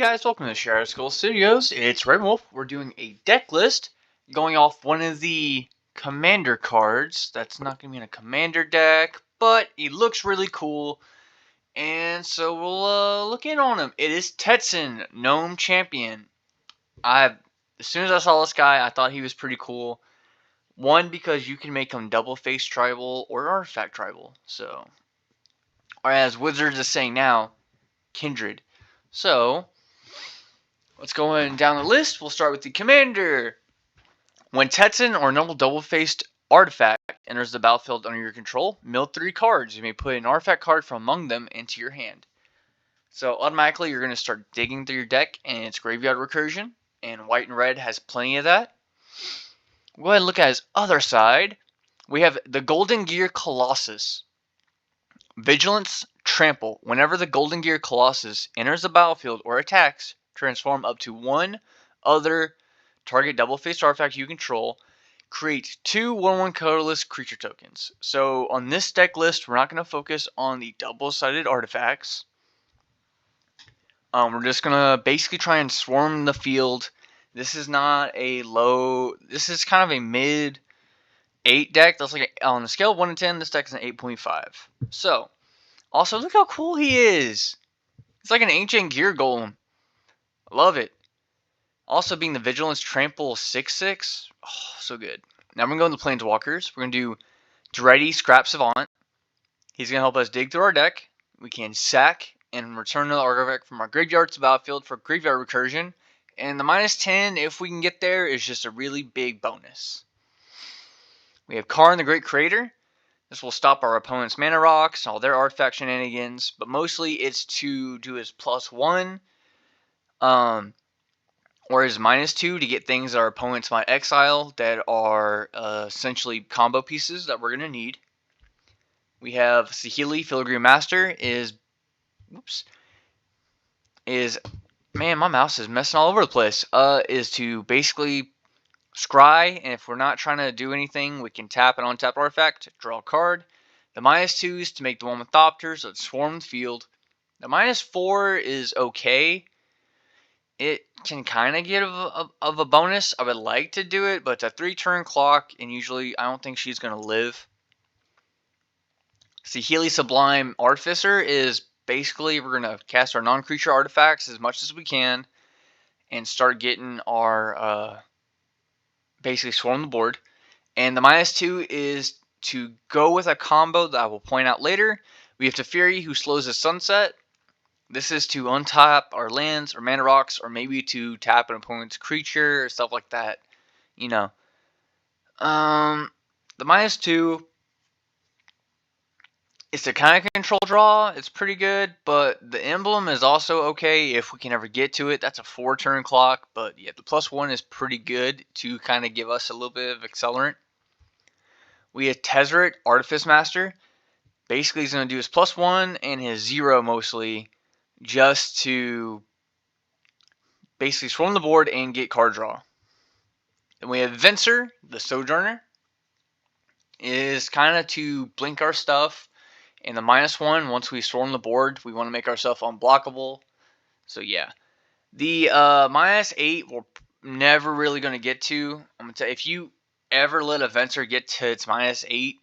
guys, welcome to Shadow Skull Studios. It's Raeven Wolff. We're doing a deck list going off one of the commander cards. That's not going to be in a commander deck, but he looks really cool. And so we'll look in on him. It is Tetzin, Gnome Champion. As soon as I saw this guy, I thought he was pretty cool. One, because you can make him double face tribal or artifact tribal. So, or as Wizards is saying now, kindred. So, let's go down the list. We'll start with the commander. When Tetzin or another double-faced artifact enters the battlefield under your control, mill 3 cards. You may put an artifact card from among them into your hand. So automatically you're going to start digging through your deck and it's graveyard recursion. And white and red has plenty of that. We'll go ahead and look at his other side. We have the Golden Gear Colossus. Vigilance, Trample. Whenever the Golden Gear Colossus enters the battlefield or attacks, transform up to one other target double-faced artifact you control. Create 2 1/1 colorless creature tokens. So on this deck list, we're not going to focus on the double-sided artifacts. We're just going to basically try and swarm the field. This is not a low... This is kind of a mid 8 deck. That's like on the scale of 1 to 10, this deck is an 8.5. So, also look how cool he is. It's like an ancient gear golem. I love it. Also being the Vigilance Trample 6/6. Oh, so good. Now we're going to go into Planeswalkers. We're going to do Dreddy Scrap Savant. He's going to help us dig through our deck. We can sack and return another artifact from our graveyard to the battlefield for graveyard recursion. And the -10, if we can get there, is just a really big bonus. We have Karn the Great Creator. This will stop our opponent's mana rocks, all their artifact shenanigans. But mostly it's to do his +1. Or his -2 to get things that our opponents might exile that are essentially combo pieces that we're going to need. We have Saheeli, Filigree Master man, my mouse is messing all over the place. Is to basically scry, and if we're not trying to do anything, we can tap an untapped artifact, draw a card. The -2 is to make the one with Thopters, so it's swarm the field. The -4 is okay. It can kind of get of a bonus. I would like to do it, but it's a 3-turn clock, and usually I don't think she's going to live. Saheeli Sublime Artificer is basically we're going to cast our non-creature artifacts as much as we can and start getting our basically swarm the board. And the -2 is to go with a combo that I will point out later. We have Teferi, who slows the sunset. This is to untap our lands or mana rocks, or maybe to tap an opponent's creature or stuff like that. You know. The -2 is to kind of control draw. It's pretty good, but the emblem is also okay if we can ever get to it. That's a 4-turn clock, but yeah, the +1 is pretty good to kind of give us a little bit of accelerant. We have Tezzeret, Artifice Master. Basically, he's going to do his +1 and his 0 mostly, just to basically swarm the board and get card draw. Then we have Venser, the Sojourner. Is kind of to blink our stuff. And the -1, once we swarm the board, we want to make ourselves unblockable. So yeah. The -8 we're never really going to get to. I'm going to tell you, if you ever let a Venser get to its -8,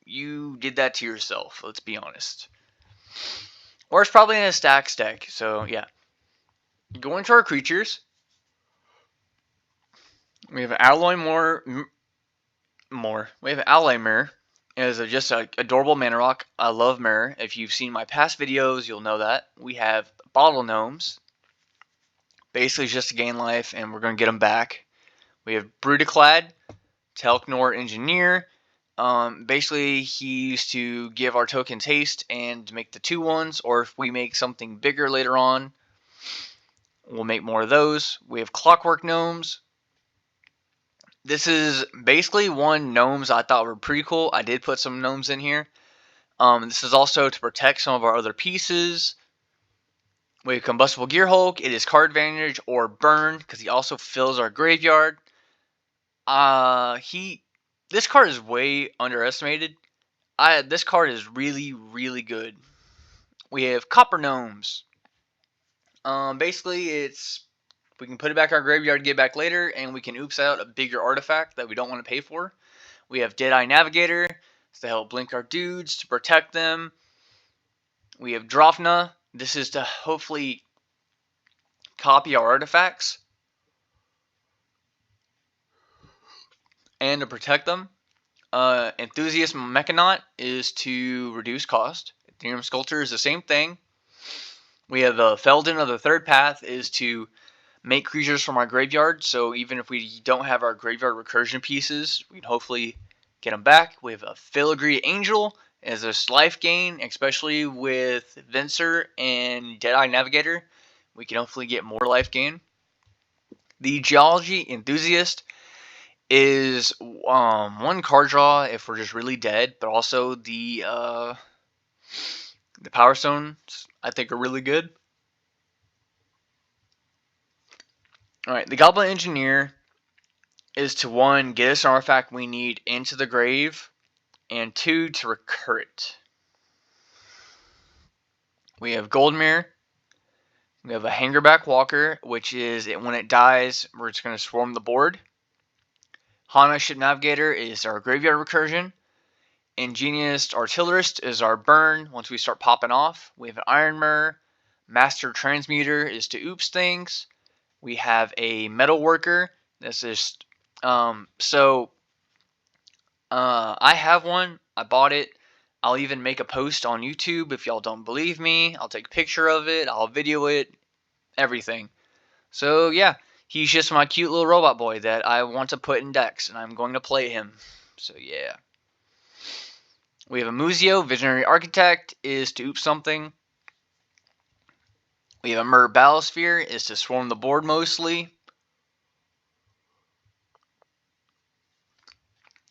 you did that to yourself, let's be honest. Or it's probably in a stacks deck. So yeah. Going to our creatures. We have Alloy We have Alloy Mirror. It is just an adorable mana rock. I love Mirror. If you've seen my past videos, you'll know that. We have Bottle Gnomes. Basically just to gain life, and we're going to get them back. We have Brutaclad, Telknor Engineer. Basically, he used to give our tokens haste and make the 2/1s, or if we make something bigger later on, we'll make more of those. We have Clockwork Gnomes. This is basically one gnomes I thought were pretty cool. I did put some gnomes in here. This is also to protect some of our other pieces. We have Combustible Gear Hulk. It is card advantage or burn because he also fills our graveyard. This card is way underestimated. This card is really, really good. We have Copper Gnomes. Basically, we can put it back in our graveyard, get back later, and we can oops out a bigger artifact that we don't want to pay for. We have Deadeye Navigator to help blink our dudes, to protect them. We have Drofna. This is to hopefully copy our artifacts and to protect them. Enthusiast Mechanaut is to reduce cost. Ethereum Sculptor is the same thing. We have Felden of the Third Path is to make creatures from our graveyard, so even if we don't have our graveyard recursion pieces, we can hopefully get them back. We have a Filigree Angel as a life gain, especially with Venser and Deadeye Navigator. We can hopefully get more life gain. The Geology Enthusiast is one card draw if we're just really dead, but also the Power Stones I think are really good. Alright, the Goblin Engineer is to 1, get us an artifact we need into the grave, and 2, to recur it. We have Goldmere. We have a Hangerback Walker, which is when it dies, we're just going to swarm the board. Hana Ship Navigator is our graveyard recursion. Ingenious Artillerist is our burn once we start popping off. We have an Iron Mirror. Master Transmuter is to oops things. We have a Metal Worker. This is I have one. I bought it. I'll even make a post on YouTube if y'all don't believe me. I'll take a picture of it. I'll video it. Everything. So yeah, he's just my cute little robot boy that I want to put in decks, and I'm going to play him. So yeah. We have a Muzio, Visionary Architect, is to oops something. We have a Mer Battlesphere, is to swarm the board mostly.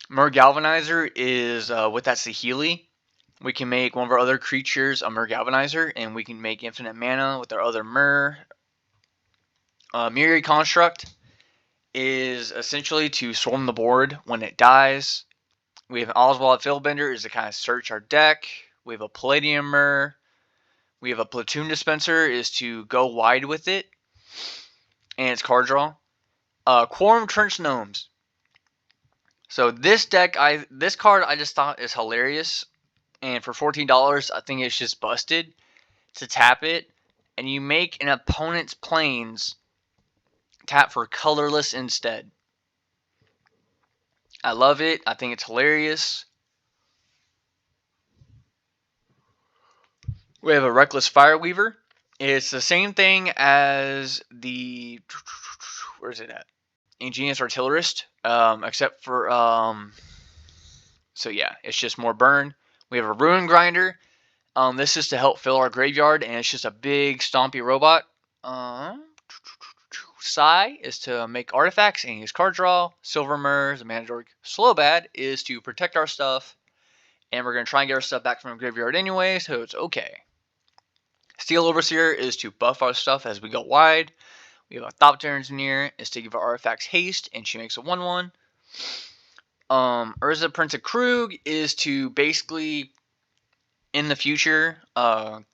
Mer Galvanizer is with that Saheeli. We can make one of our other creatures a Mer Galvanizer, and we can make infinite mana with our other Mer. Myriad Construct is essentially to swarm the board when it dies. We have an Oswald Fieldbender is to kind of search our deck. We have a Palladium Mer. We have a Platoon Dispenser is to go wide with it. And it's card draw. Quorum Trench Gnomes. So this card I just thought is hilarious. And for $14, I think it's just busted to tap it. And you make an opponent's planes tap for colorless instead. I love it. I think it's hilarious. We have a Reckless Fireweaver. It's the same thing as the... Where is it at? Ingenious Artillerist. Except for... So yeah, it's just more burn. We have a Ruin Grinder. This is to help fill our graveyard, and it's just a big stompy robot. Sai is to make artifacts and use card draw. Silvermer, the Manadork Slowbad, is to protect our stuff. And we're going to try and get our stuff back from the graveyard anyway, so it's okay. Steel Overseer is to buff our stuff as we go wide. We have a Thopter Engineer is to give our artifacts haste, and she makes a 1/1. Urza Prince of Krug is to basically, in the future, go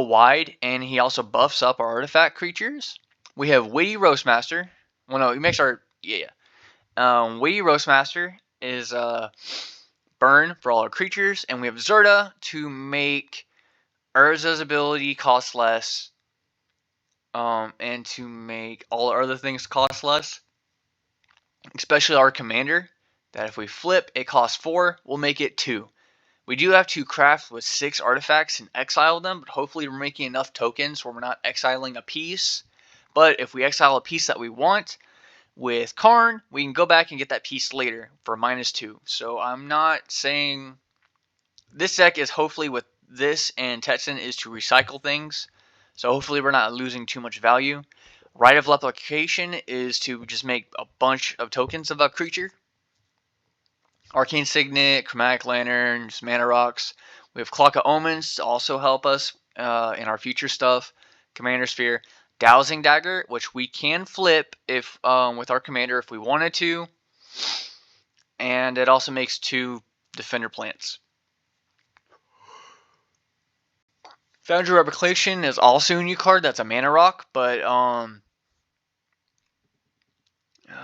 wide, and he also buffs up our artifact creatures. We have Witty Roastmaster. Well, no, he makes our... Witty Roastmaster is burn for all our creatures, and we have Zerta to make Urza's ability cost less, and to make all our other things cost less, especially our commander, that if we flip, it costs 4, we'll make it 2. We do have to craft with 6 artifacts and exile them, but hopefully we're making enough tokens where we're not exiling a piece. But if we exile a piece that we want, with Karn, we can go back and get that piece later for -2. So I'm not saying... This deck is hopefully with this and Tetzin is to recycle things. So hopefully we're not losing too much value. Rite of Replication is to just make a bunch of tokens of a creature. Arcane Signet, Chromatic Lanterns, Mana Rocks. We have Clock of Omens to also help us in our future stuff. Commander Sphere. Dowsing Dagger, which we can flip if with our commander if we wanted to. And it also makes 2 Defender Plants. Foundry Replication is also a new card. That's a mana rock, but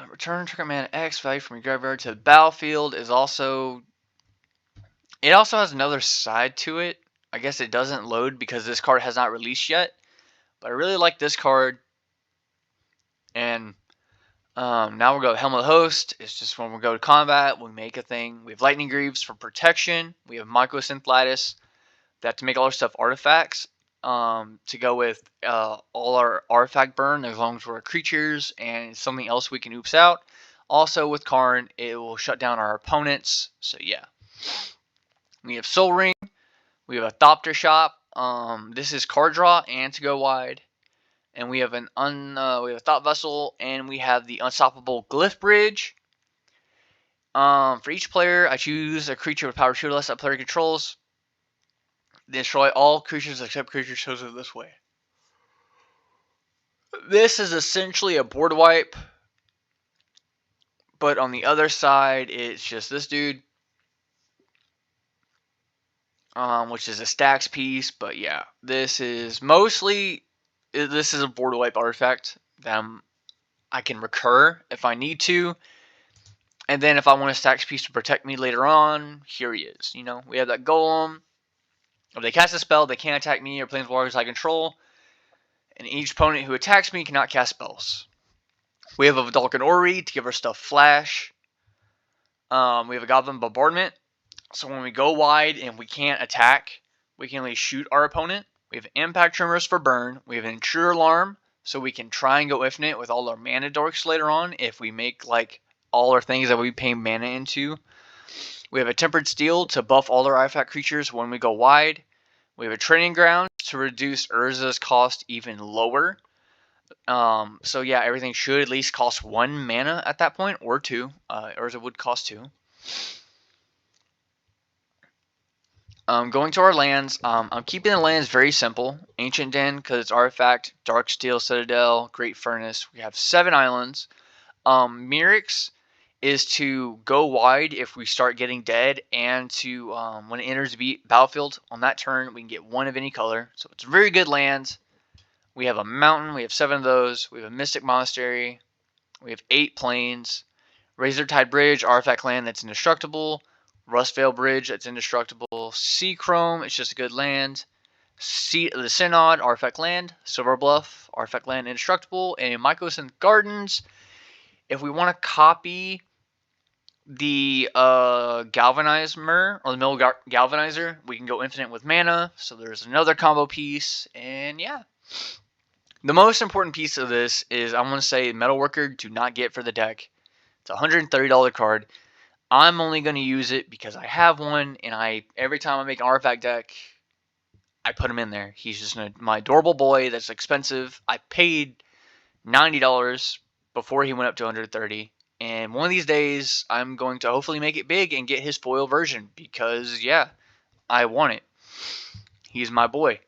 return trigger mana X value from your graveyard to the battlefield is also. It also has another side to it. I guess it doesn't load because this card has not released yet. But I really like this card. And now we'll go Helm of the Host. It's just when we go to combat, we make a thing. We have Lightning Greaves for protection. We have Mycosynth Lattice. That to make all our stuff artifacts. To go with all our artifact burn as long as we're creatures and something else we can oops out. Also with Karn, it will shut down our opponents. So yeah. We have Soul Ring. We have a Thopter Shop. This is card draw and to go wide. And we have we have a Thought Vessel, and we have the Unstoppable Glyph Bridge. For each player, I choose a creature with power 2 or less that player controls. Destroy all creatures except creatures chosen this way. This is essentially a board wipe, but on the other side, it's just this dude, which is a stacks piece. But yeah, this is a board wipe artifact that I can recur if I need to. And then if I want a stacks piece to protect me later on, here he is. You know, we have that golem. If they cast a spell, they can't attack me or planeswalkers I control. And each opponent who attacks me cannot cast spells. We have a Vidalcan Ori to give our stuff flash. We have a Goblin Bombardment. So when we go wide and we can't attack, we can at least shoot our opponent. We have Impact Tremors for burn. We have an Intruder Alarm, so we can try and go infinite with all our mana dorks later on if we make like all our things that we pay mana into. We have a Tempered Steel to buff all our artifact creatures when we go wide. We have a Training Ground to reduce Urza's cost even lower. So yeah, everything should at least cost 1 mana at that point, or 2. Urza would cost 2. Going to our lands, I'm keeping the lands very simple. Ancient Den, because it's artifact. Darksteel Citadel, Great Furnace. We have 7 islands. Mirix is to go wide if we start getting dead, and to when it enters the battlefield on that turn, we can get 1 of any color. So it's very good lands. We have a mountain. We have 7 of those. We have a Mystic Monastery. We have 8 plains. Razortide Bridge, artifact land that's indestructible. Rustvale Bridge, that's indestructible. Sea Chrome, it's just a good land. The Synod, artifact land. Silver Bluff, artifact land indestructible. And Mycosynth Gardens, if we want to copy the Galvanizer, or the Mill Galvanizer, we can go infinite with mana. So there's another combo piece. And yeah. The most important piece of this is, I want to say, Metalworker, do not get for the deck. It's a $130 card. I'm only going to use it because I have one, and every time I make an artifact deck, I put him in there. He's just my adorable boy that's expensive. I paid $90 before he went up to $130, and one of these days, I'm going to hopefully make it big and get his foil version because, yeah, I want it. He's my boy.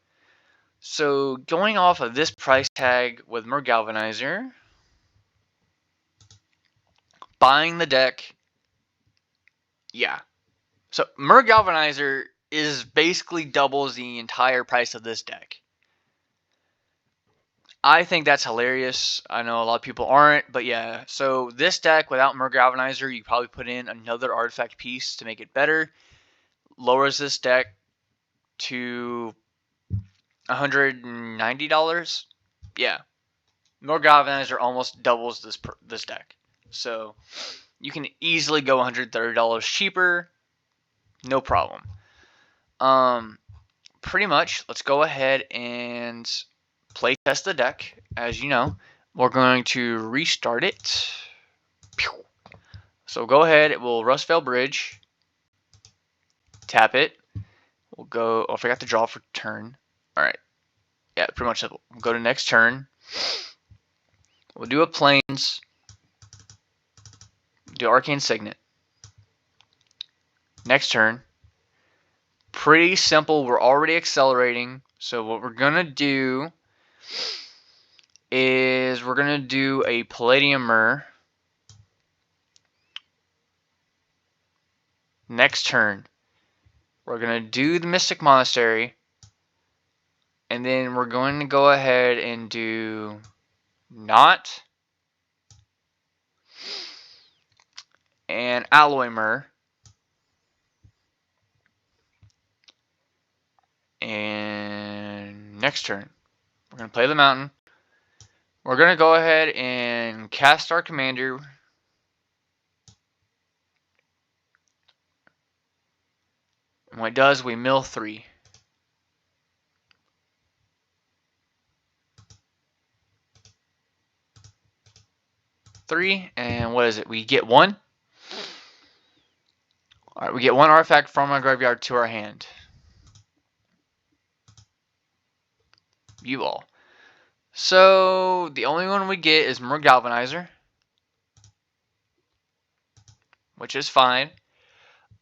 So, going off of this price tag with Mer Galvanizer, buying the deck, yeah. So, Mer Galvanizer is basically doubles the entire price of this deck. I think that's hilarious. I know a lot of people aren't, but yeah. So, this deck, without Mer Galvanizer, you probably put in another artifact piece to make it better. Lowers this deck to $190. Yeah. Mer Galvanizer almost doubles this deck. So, you can easily go $130 cheaper. No problem. Pretty much, let's go ahead and play test the deck. As you know, we're going to restart it. So go ahead, we'll Rustvale Bridge. Tap it. We'll go, oh, I forgot to draw for turn. Alright. Yeah, pretty much simple. We'll go to next turn. We'll do a Plains. Do Arcane Signet. Next turn. Pretty simple. We're already accelerating. So what we're going to do is we're going to do a Palladiumer. Next turn. We're going to do the Mystic Monastery. And then we're going to go ahead and do Knot and Alloy Myrrh. And next turn, we're going to play the mountain. We're going to go ahead and cast our commander. And what it does, we mill 3. And what is it? We get 1. Alright, we get 1 artifact from our graveyard to our hand. You all. So, the only one we get is Mer Galvanizer, which is fine.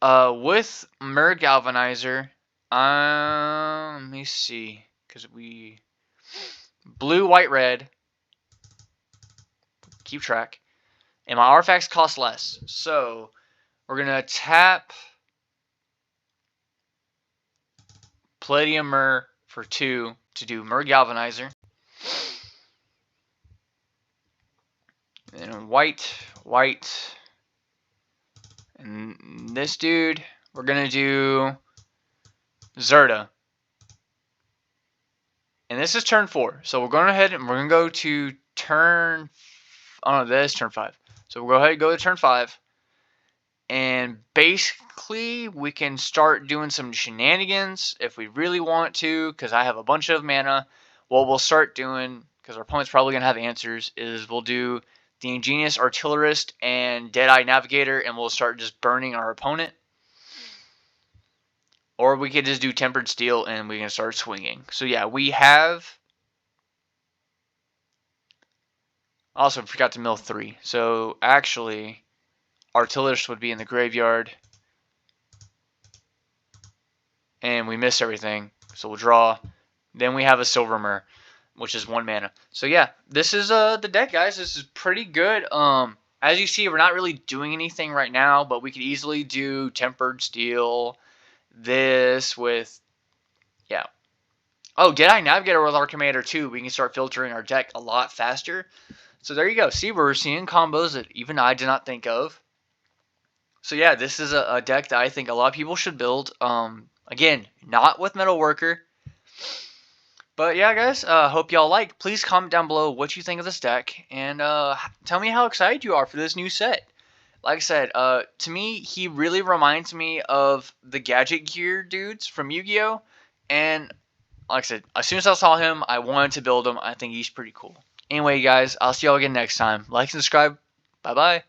With Mer Galvanizer, let me see, because we blue, white, red. Keep track. And my artifacts cost less. So, we're going to tap Palladium Mer for 2 to do Mer Galvanizer. And white, white. And this dude, we're going to do Zerta. And this is turn 4. So we're going ahead and we're going to go to turn... Oh no, that is turn 5. So we'll go ahead and go to turn 5. And basically, we can start doing some shenanigans if we really want to, because I have a bunch of mana. What we'll start doing, because our opponent's probably going to have answers, is we'll do the Ingenious Artillerist and Deadeye Navigator, and we'll start just burning our opponent. Or we could just do Tempered Steel, and we can start swinging. So yeah, we have... Also, forgot to mill 3. So actually... Artillerist would be in the graveyard. And we miss everything. So we'll draw. Then we have a Silver Mer, which is 1 mana. So yeah, this is the deck, guys. This is pretty good. As you see, we're not really doing anything right now, but we could easily do Tempered Steel. This with... Yeah. Oh, Deadeye Navigator with our commander too. We can start filtering our deck a lot faster. So there you go. See, we're seeing combos that even I did not think of. So yeah, this is a deck that I think a lot of people should build. Again, not with Metalworker. But yeah, guys, hope y'all like. Please comment down below what you think of this deck. And tell me how excited you are for this new set. Like I said, to me, he really reminds me of the Gadget Gear dudes from Yu-Gi-Oh! And like I said, as soon as I saw him, I wanted to build him. I think he's pretty cool. Anyway, guys, I'll see y'all again next time. Like and subscribe. Bye-bye.